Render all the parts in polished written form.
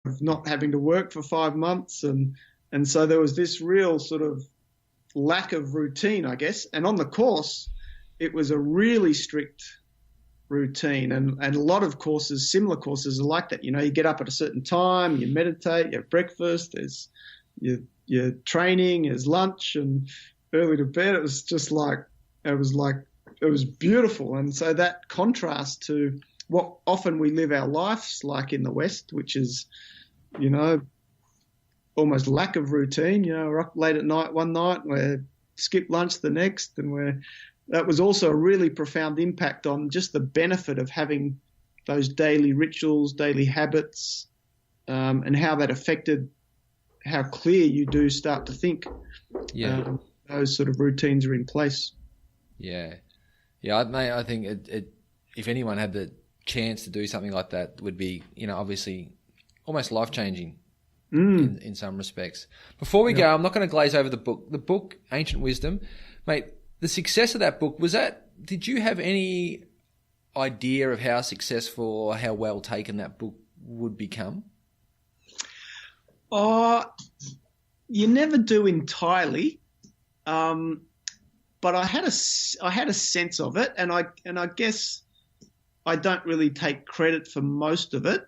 of not having to work for 5 months, and so there was this real sort of lack of routine, I guess. And on the course, it was a really strict routine, and a lot of courses, similar courses, are like that. You get up at a certain time, you meditate, you have breakfast, there's your training, there's lunch, and early to bed. It was just like it was beautiful. And so that contrast to what often we live our lives like in the West, which is, almost lack of routine. We're up late at night one night, we're skip lunch the next, and that was also a really profound impact on just the benefit of having those daily rituals, daily habits, and how that affected how clear you do start to think. Yeah. Those sort of routines are in place. Yeah. Yeah, mate, I think it if anyone had the chance to do something like that, would be, obviously almost life-changing in some respects. Before we go, I'm not going to glaze over the book. The book, Ancient Wisdom, mate, the success of that book, did you have any idea of how successful or how well taken that book would become? You never do entirely. But I had a sense of it, and I guess I don't really take credit for most of it.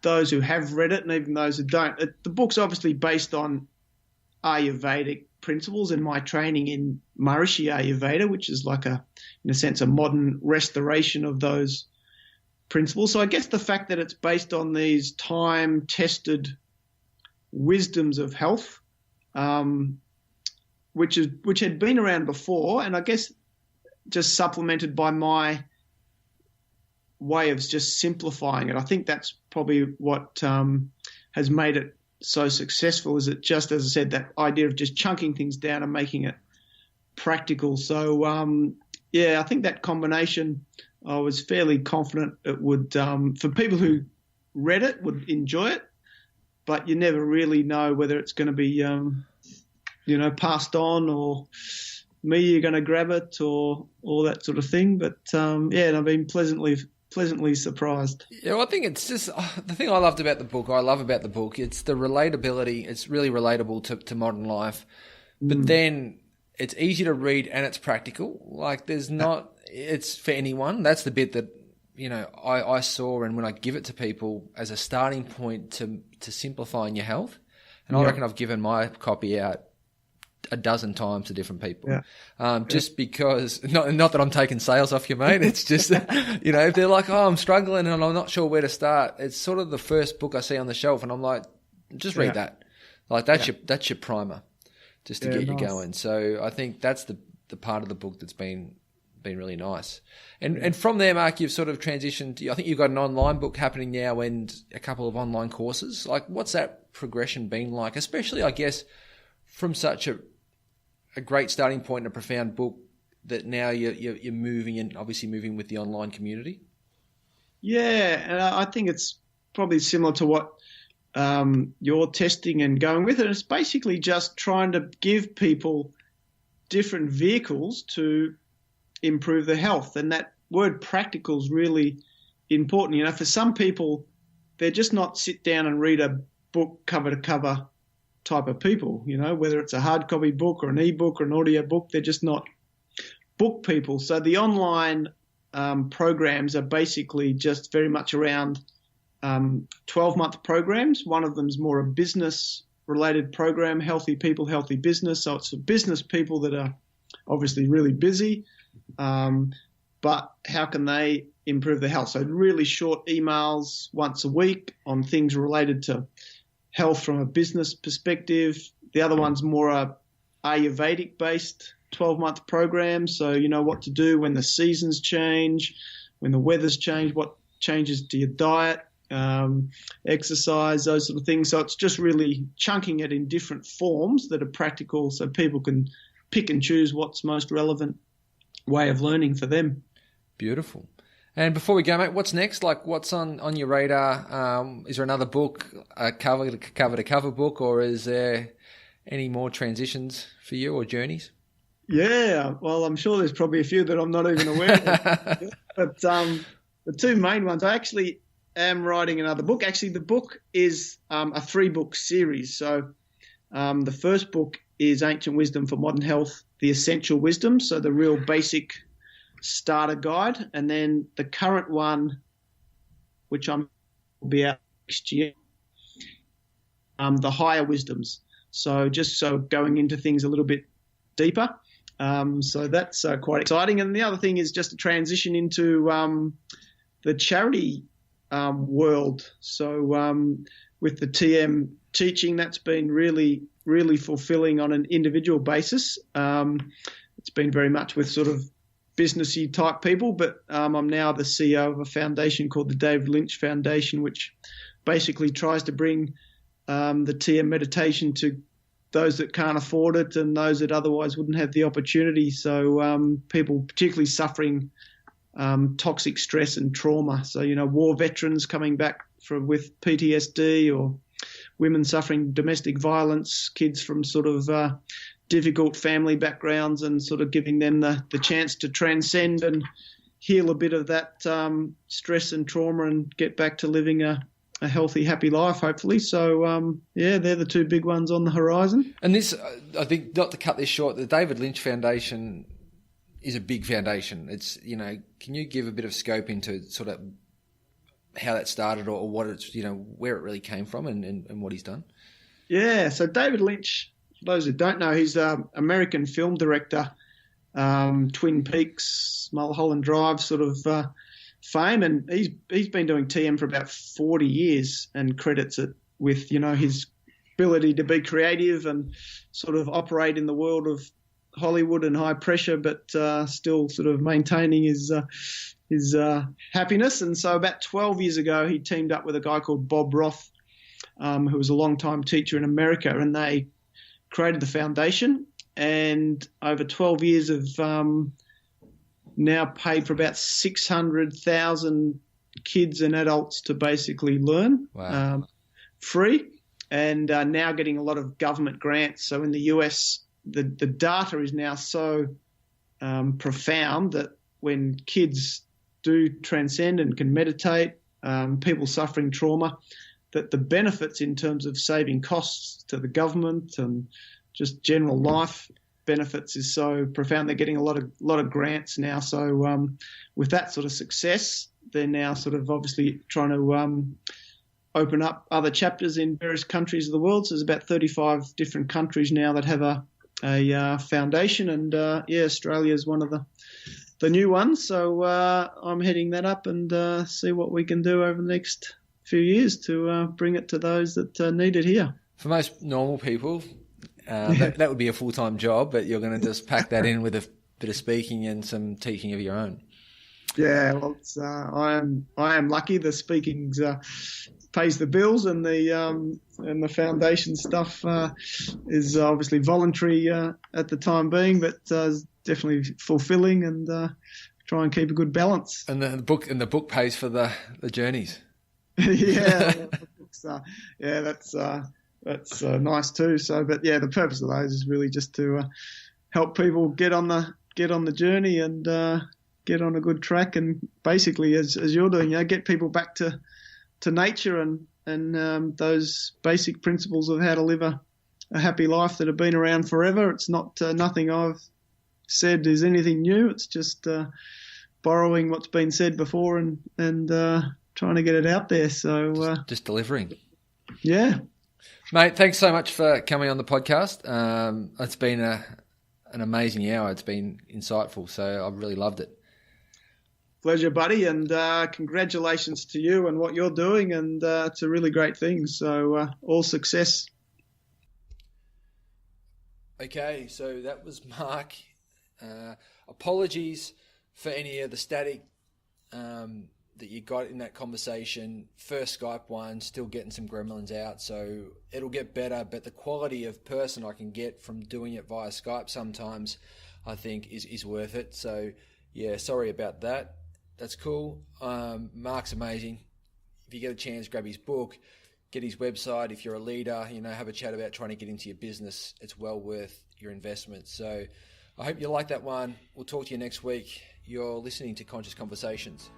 Those who have read it, and even those who don't, the book's obviously based on Ayurvedic principles and my training in Maharishi Ayurveda, which is like in a sense, a modern restoration of those principles. So I guess the fact that it's based on these time-tested wisdoms of health, which had been around before, and I guess just supplemented by my way of just simplifying it. I think that's probably what has made it so successful, is it just, as I said, that idea of just chunking things down and making it practical. So, I think that combination, I was fairly confident it would, for people who read it, would enjoy it, but you never really know whether it's going to be passed on, or me, you're going to grab it, or all that sort of thing. But and I've been pleasantly surprised. Yeah, well, I think it's just the thing I love about the book. It's the relatability. It's really relatable to modern life, but then it's easy to read and it's practical. Like it's for anyone. That's the bit that I saw, and when I give it to people as a starting point to simplifying your health, and I reckon I've given my copy out a dozen times to different people. Just because, not that I'm taking sales off you, mate. It's just, if they're like, oh, I'm struggling and I'm not sure where to start, it's sort of the first book I see on the shelf, and I'm like, just read that. Like that's your primer, just to get you going. So I think that's the part of the book that's been really nice. And from there, Mark, you've sort of transitioned. I think you've got an online book happening now and a couple of online courses. Like, what's that progression been like? Especially, I guess, from such a great starting point and a profound book that now you're moving, and obviously moving with the online community. Yeah, and I think it's probably similar to what you're testing and going with. And it's basically just trying to give people different vehicles to improve their health. And that word practical is really important. For some people, they're just not sit down and read a book cover to cover type of people, whether it's a hard copy book or an ebook or an audio book, they're just not book people. So the online programs are basically just very much around 12-month programs. One of them is more a business-related program, Healthy People, Healthy Business. So it's for business people that are obviously really busy, but how can they improve their health? So really short emails once a week on things related to health from a business perspective. The other one's more a Ayurvedic-based 12-month program. So you know what to do when the seasons change, when the weather's change, what changes to your diet, exercise, those sort of things. So it's just really chunking it in different forms that are practical, so people can pick and choose what's most relevant way of learning for them. Beautiful. And before we go, mate, what's next? Like, what's on your radar? Is there another book, a cover to cover book, or is there any more transitions for you or journeys? Yeah, well, I'm sure there's probably a few that I'm not even aware of. But the two main ones, I actually am writing another book. Actually, the book is a 3-book series. So the first book is Ancient Wisdom for Modern Health, the Essential Wisdom, so the real basic starter guide. And then the current one, which will be out next year, the Higher Wisdoms. So just going into things a little bit deeper. So that's quite exciting. And the other thing is just a transition into the charity world. So with the TM teaching, that's been really, really fulfilling on an individual basis. It's been very much with sort of businessy type people, but I'm now the CEO of a foundation called the David Lynch Foundation, which basically tries to bring the TM meditation to those that can't afford it and those that otherwise wouldn't have the opportunity. So people particularly suffering toxic stress and trauma. So, war veterans coming back with PTSD, or women suffering domestic violence, kids from sort of difficult family backgrounds, and sort of giving them the chance to transcend and heal a bit of that stress and trauma and get back to living a healthy, happy life, hopefully. So, they're the 2 big ones on the horizon. And this, I think, not to cut this short, the David Lynch Foundation is a big foundation. It's, can you give a bit of scope into sort of how that started, or what it's, where it really came from and what he's done? Yeah, so David Lynch, for those who don't know, he's an American film director, Twin Peaks, Mulholland Drive sort of fame, and he's been doing TM for about 40 years and credits it with, his ability to be creative and sort of operate in the world of Hollywood and high pressure, but still sort of maintaining his happiness. And so about 12 years ago, he teamed up with a guy called Bob Roth, who was a long-time teacher in America, and they created the foundation. And over 12 years have now paid for about 600,000 kids and adults to basically learn free, and now getting a lot of government grants. So in the US, the data is now so profound that when kids do transcend and can meditate, people suffering trauma, that the benefits in terms of saving costs to the government and just general life benefits is so profound. They're getting a lot of grants now. So with that sort of success, they're now sort of obviously trying to open up other chapters in various countries of the world. So there's about 35 different countries now that have a foundation, and Australia is one of the new ones. So I'm heading that up and see what we can do over the next few years to bring it to those that need it here. For most normal people, that would be a full-time job, but you're going to just pack that in with a bit of speaking and some teaching of your own. Yeah, well, I am lucky. The speaking pays the bills, and the foundation stuff is obviously voluntary at the time being, but definitely fulfilling, and try and keep a good balance. And the book pays for the journeys. That's nice too. So, but yeah, the purpose of those is really just to help people get on the journey and get on a good track, and basically, as you're doing, get people back to nature and those basic principles of how to live a happy life that have been around forever. It's not nothing I've said is anything new. It's just borrowing what's been said before and trying to get it out there. So just delivering. Yeah. Mate, thanks so much for coming on the podcast. It's been an amazing hour. It's been insightful, so I've really loved it. Pleasure, buddy, and congratulations to you and what you're doing, and it's a really great thing. So all success. Okay, so that was Mark. Apologies for any of the static that you got in that conversation. First Skype one, still getting some gremlins out, so it'll get better, but the quality of person I can get from doing it via Skype sometimes, I think, is worth it. So yeah, sorry about that. That's cool. Mark's amazing. If you get a chance, grab his book, get his website. If you're a leader, have a chat about trying to get into your business. It's well worth your investment. So I hope you like that one. We'll talk to you next week. You're listening to Conscious Conversations.